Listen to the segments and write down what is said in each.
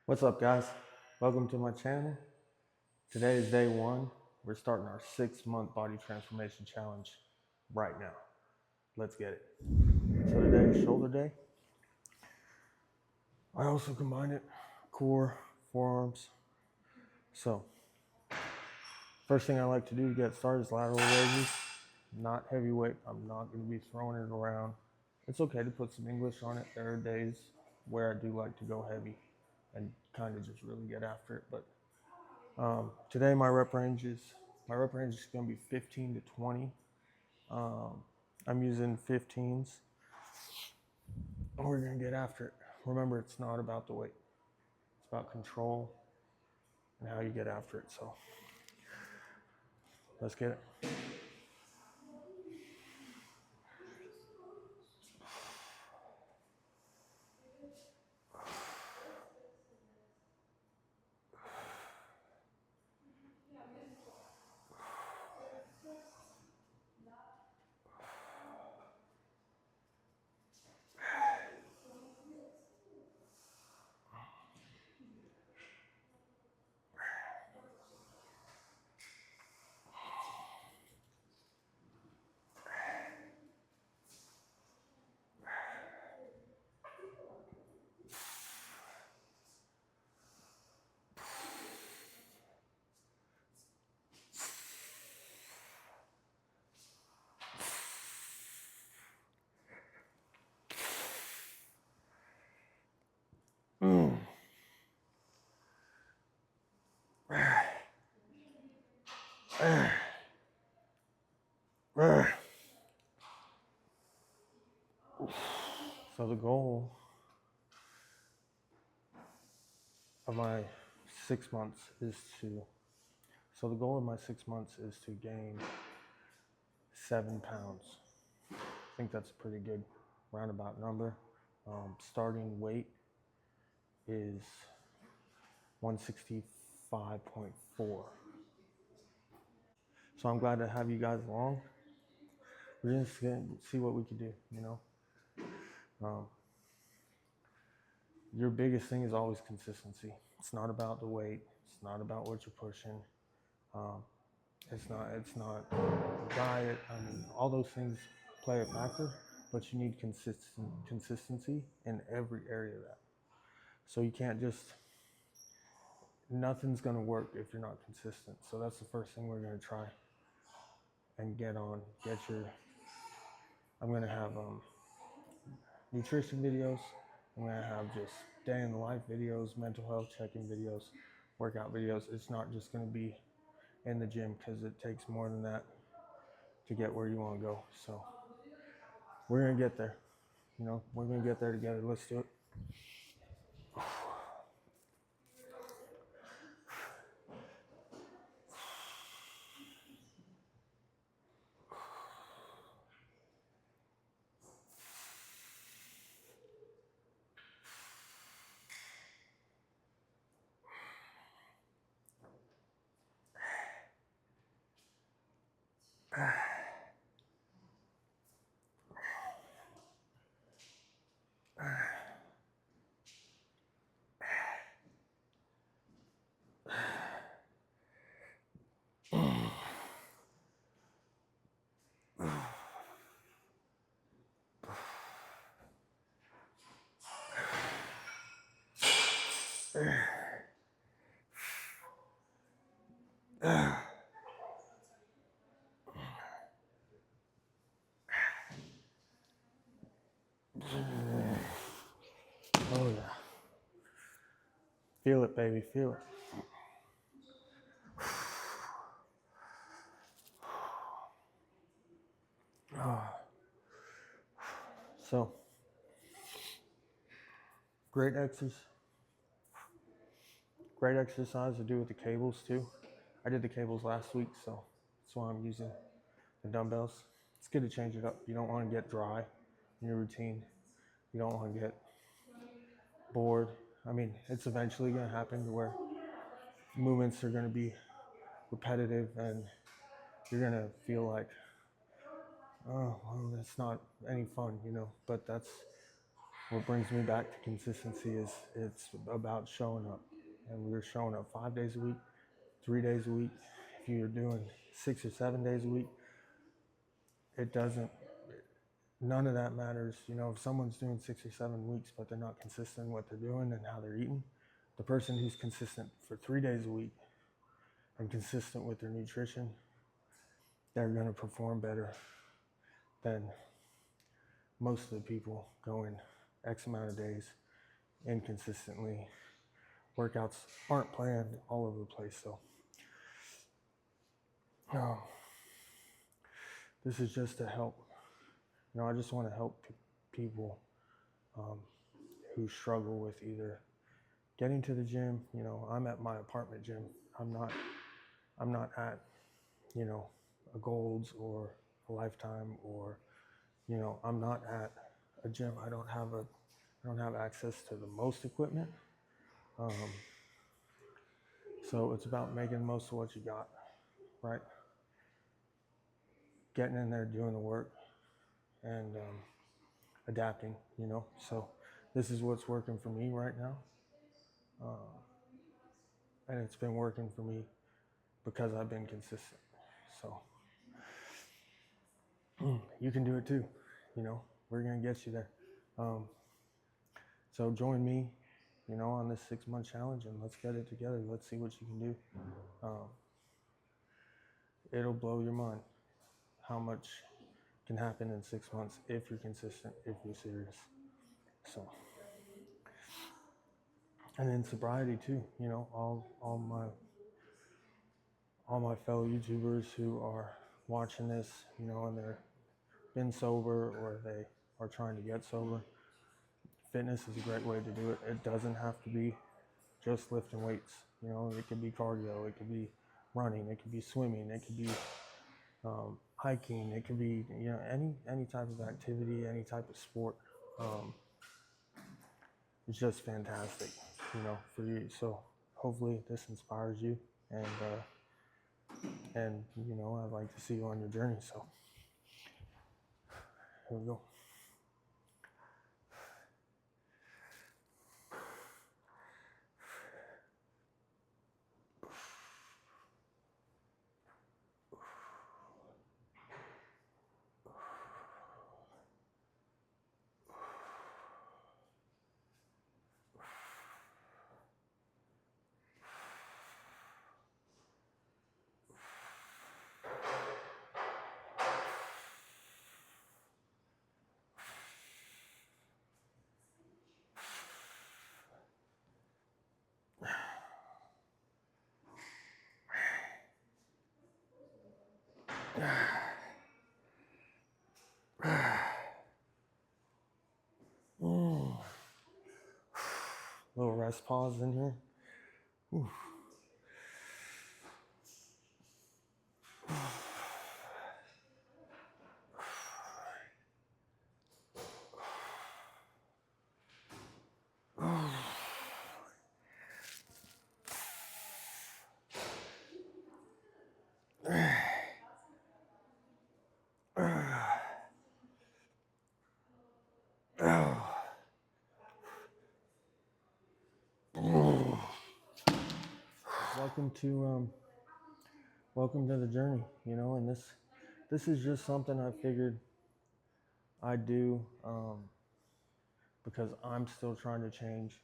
What's up, guys? Welcome to my channel. Today is day one. We're starting our 6-month body transformation challenge right now. Let's get it. So today is shoulder day. I also combine it core, forearms. So first thing I like to do to get started is lateral raises. Not heavyweight. I'm not going to be throwing it around. It's okay to put some English on it. There are days where I do like to go heavy and kind of just really get after it, but today my rep range is going to be 15 to 20. I'm using 15s, and we're going to get after it. Remember, it's not about the weight; it's about control and how you get after it. So let's get it. So the goal of my 6 months is to gain 7 pounds. I think that's a pretty good roundabout number. Starting weight is 165.4. So I'm glad to have you guys along. We're just gonna see what we can do, Your biggest thing is always consistency. It's not about the weight. It's not about what you're pushing. It's not diet. I mean, all those things play a factor, but you need consistency in every area of that. So you can't just, nothing's gonna work if you're not consistent. So that's the first thing we're gonna try and I'm gonna have nutrition videos. I'm gonna have just day in the life videos, mental health check-in videos, workout videos. It's not just gonna be in the gym because it takes more than that to get where you want to go. So we're gonna get there. We're gonna get there together. Let's do it. Oh yeah. Feel it, baby. Feel it. So great exercise. Great exercise to do with the cables too. I did the cables last week, so that's why I'm using the dumbbells. It's good to change it up. You don't want to get dry in your routine. You don't want to get bored. I mean, it's eventually going to happen to where movements are going to be repetitive and you're going to feel like, oh, well, that's not any fun, but that's what brings me back to consistency is it's about showing up. And we're showing up 5 days a week, 3 days a week. If you're doing 6 or 7 days a week, it doesn't, none of that matters. If someone's doing 6 or 7 weeks, but they're not consistent in what they're doing and how they're eating, the person who's consistent for 3 days a week and consistent with their nutrition, they're going to perform better than most of the people going X amount of days inconsistently. Workouts aren't planned all over the place. So this is just to help. I just want to help people who struggle with either getting to the gym. I'm at my apartment gym. I'm not at, a Gold's or a Lifetime, or, I'm not at a gym. I don't have access to the most equipment. So it's about making the most of what you got, right? Getting in there, doing the work, and adapting, So this is what's working for me right now. And it's been working for me because I've been consistent. So you can do it too. We're going to get you there. So join me, on this 6-month challenge, and let's get it together. Let's see what you can do. It'll blow your mind how much can happen in 6 months if you're consistent, if you're serious. So, and then sobriety too. All my fellow YouTubers who are watching this, and they're been sober or they are trying to get sober. Fitness is a great way to do it. It doesn't have to be just lifting weights. It could be cardio, it could be running, it could be swimming, it could be hiking, it could be any type of activity, any type of sport. It's just fantastic, for you. So hopefully this inspires you, and I'd like to see you on your journey. So here we go. Little rest pause in here. Ooh. Welcome to the journey, and this is just something I figured I'd do because I'm still trying to change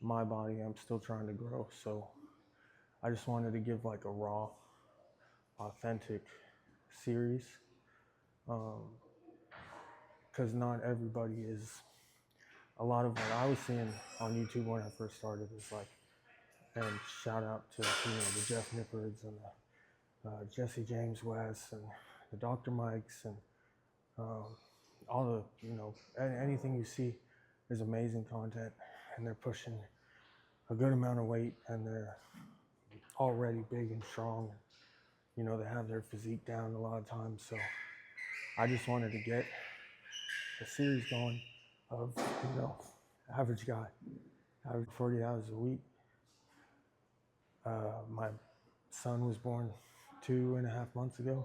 my body. I'm still trying to grow. So I just wanted to give like a raw, authentic series, because not everybody is. A lot of what I was seeing on YouTube when I first started is like, and shout out to the Jeff Nippards and the Jesse James West and the Dr. Mikes and all the anything you see is amazing content, and they're pushing a good amount of weight, and they're already big and strong. They have their physique down a lot of times. So I just wanted to get a series going of average guy, average 40 hours a week. My son was born 2.5 months ago,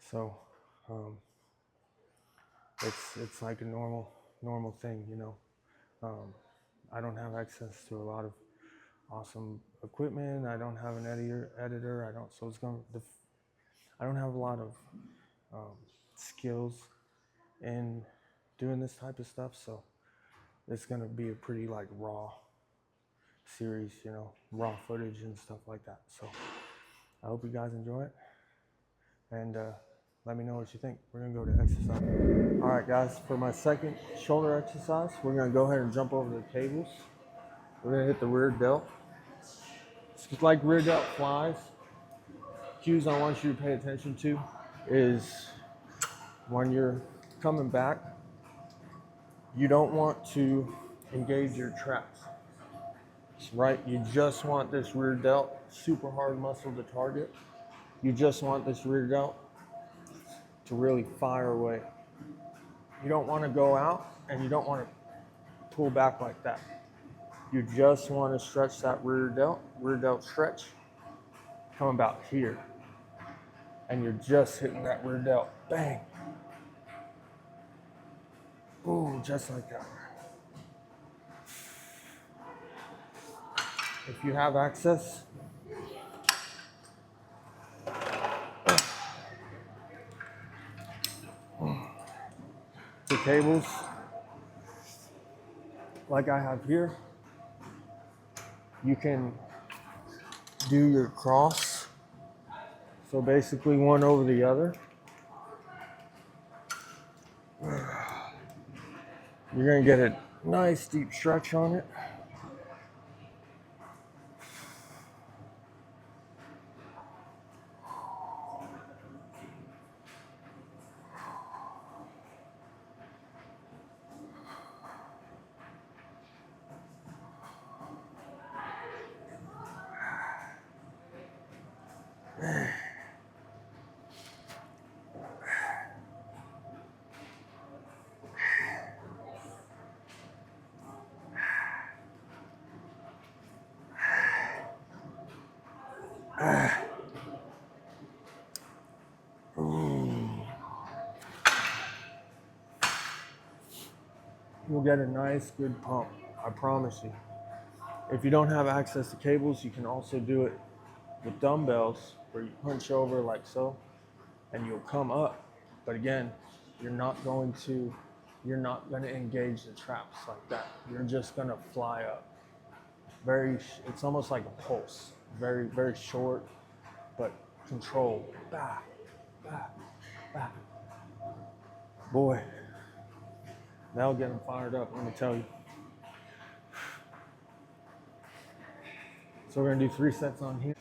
so it's like a normal normal thing, you know. I don't have access to a lot of awesome equipment. I don't have an editor. I don't, so it's going to, I don't have a lot of skills in doing this type of stuff. So it's going to be a pretty like raw series, you know, raw footage and stuff like that. So I hope you guys enjoy it, and let me know what you think. We're gonna go to exercise. All right, guys, for my second shoulder exercise, we're gonna go ahead and jump over the cables. We're gonna hit the rear delt. It's like rear delt flies. Cues I want you to pay attention to is when you're coming back, you don't want to engage your traps, right? You just want this rear delt, super hard muscle to target. You just want this rear delt to really fire away. You don't want to go out and you don't want to pull back like that. You just want to stretch that rear delt stretch, come about here. And you're just hitting that rear delt, bang. Ooh, just like that. If you have access, to cables, like I have here, you can do your cross. So basically one over the other. You're gonna get a nice deep stretch on it. You'll get a nice, good pump, I promise you. If you don't have access to cables, you can also do it with dumbbells, where you punch over like so, and you'll come up. But again, you're not going to engage the traps like that. You're just gonna fly up. It's almost like a pulse. Very, very short, but controlled. Bah, bah, bah. Boy, that'll get them fired up, let me tell you. So we're gonna do 3 sets on here.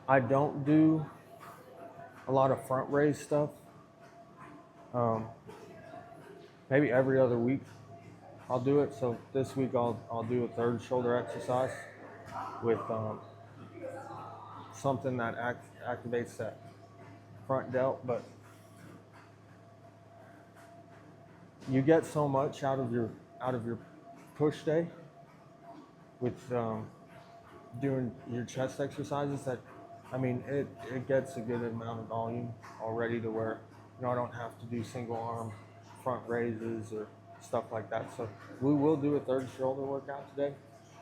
I don't do a lot of front raise stuff. Maybe every other week I'll do it. So this week I'll do a third shoulder exercise with something that activates that front delt. But you get so much out of your push day with doing your chest exercises that, I mean, it gets a good amount of volume already to where, you know, I don't have to do single arm front raises or stuff like that. So we will do a third shoulder workout today.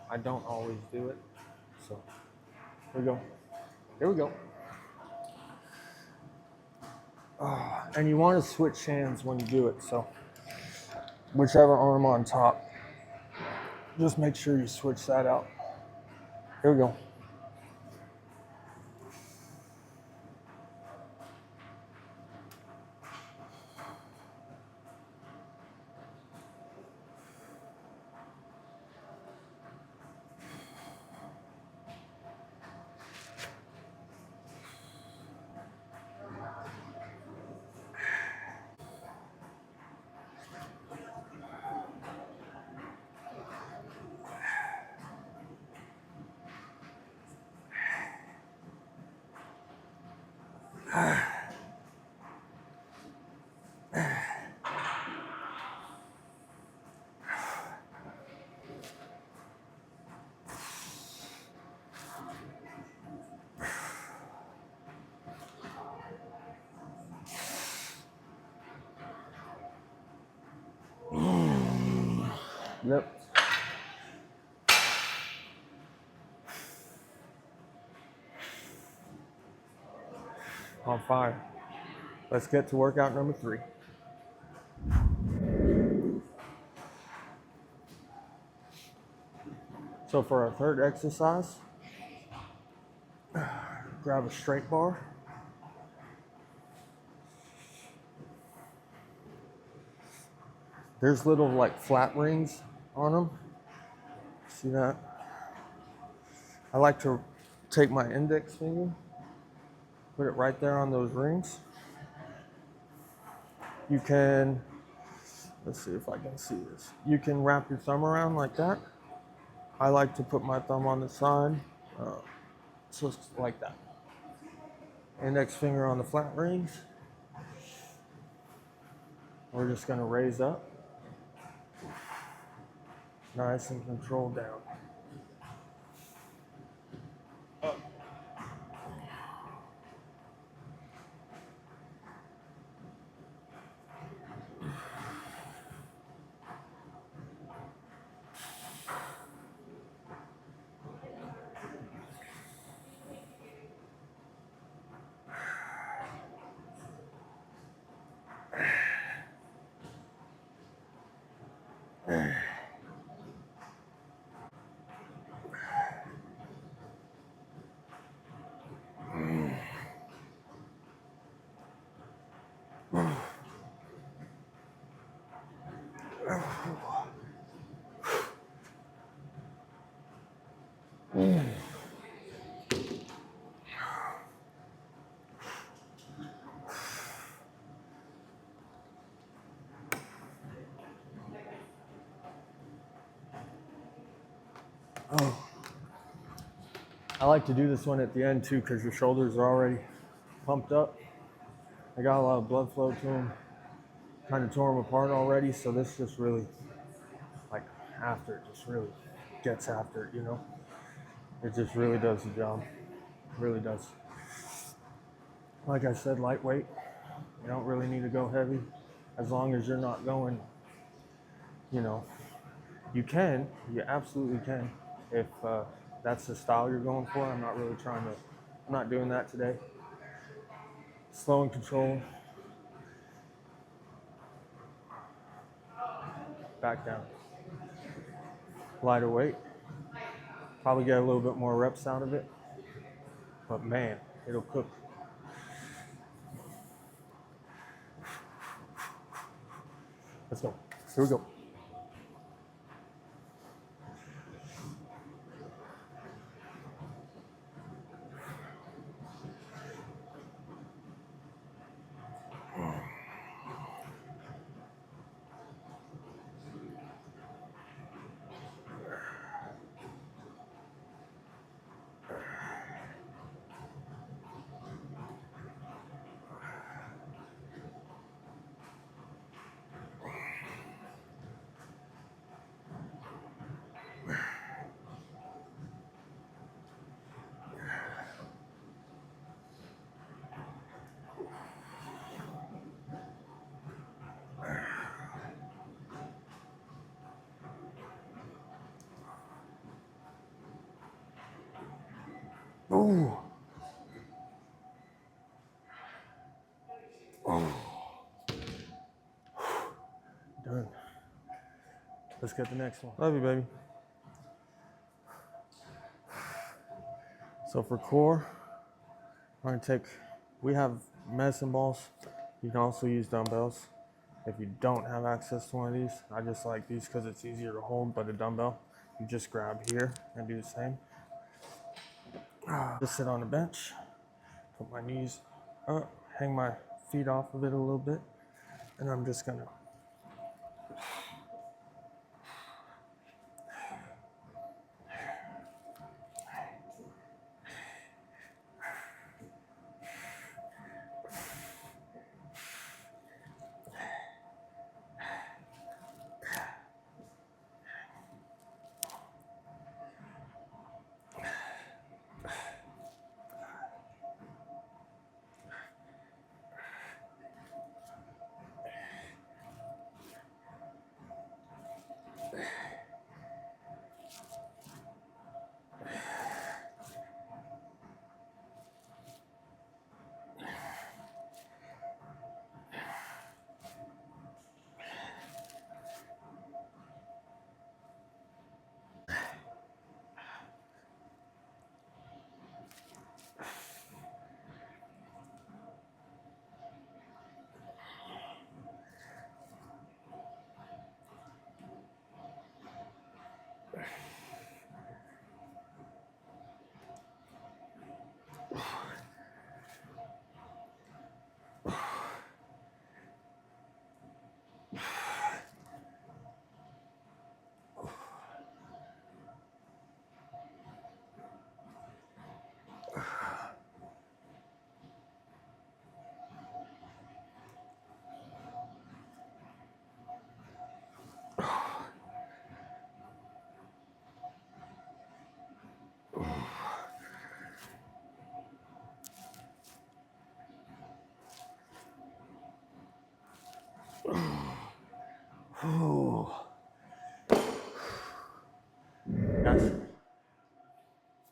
I don't always do it. So here we go. Here we go. And you want to switch hands when you do it. So whichever arm on top, just make sure you switch that out. Here we go. Yep. On fire. Let's get to workout number 3. So for our third exercise, grab a straight bar. There's little like flat rings on them. See that? I like to take my index finger, put it right there on those rings. You can, let's see if I can see this. You can wrap your thumb around like that. I like to put my thumb on the side, so it's like that. Index finger on the flat rings. We're just gonna raise up, nice and controlled down. Up. Oh. I like to do this one at the end too because your shoulders are already pumped up. I got a lot of blood flow to them, kind of tore them apart already, so this just really, like after, it just really gets after it, you know? It just really does the job, it really does. Like I said, lightweight, you don't really need to go heavy as long as you're not going, you know, you absolutely can if that's the style you're going for. I'm not doing that today. Slow and controlled. Back down. Lighter weight. Probably get a little bit more reps out of it. But man, it'll cook. Let's go. Here we go. Ooh. Oh. Done. Let's get the next one. Love you, baby. So for core, I'm gonna take, we have medicine balls. You can also use dumbbells. If you don't have access to one of these, I just like these because it's easier to hold, but a dumbbell, you just grab here and do the same. Just sit on the bench, put my knees up, hang my feet off of it a little bit, and I'm just gonna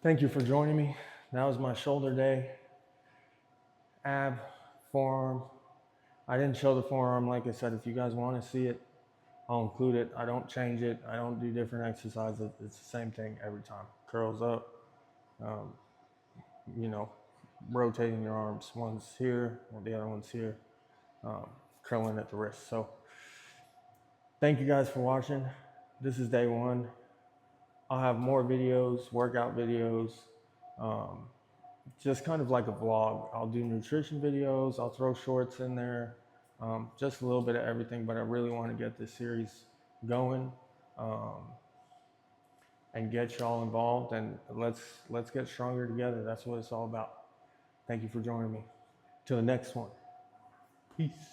Thank you for joining me. That was my shoulder day. Ab, forearm. I didn't show the forearm. Like I said, if you guys want to see it, I'll include it. I don't change it. I don't do different exercises. It's the same thing every time. Curls up, um, you know, rotating your arms. One's here, the other one's here, curling at the wrist. So thank you guys for watching. This is day one. I'll have more videos, workout videos, just kind of like a vlog. I'll do nutrition videos. I'll throw shorts in there, just a little bit of everything. But I really want to get this series going and get y'all involved. And let's get stronger together. That's what it's all about. Thank you for joining me. Till the next one. Peace.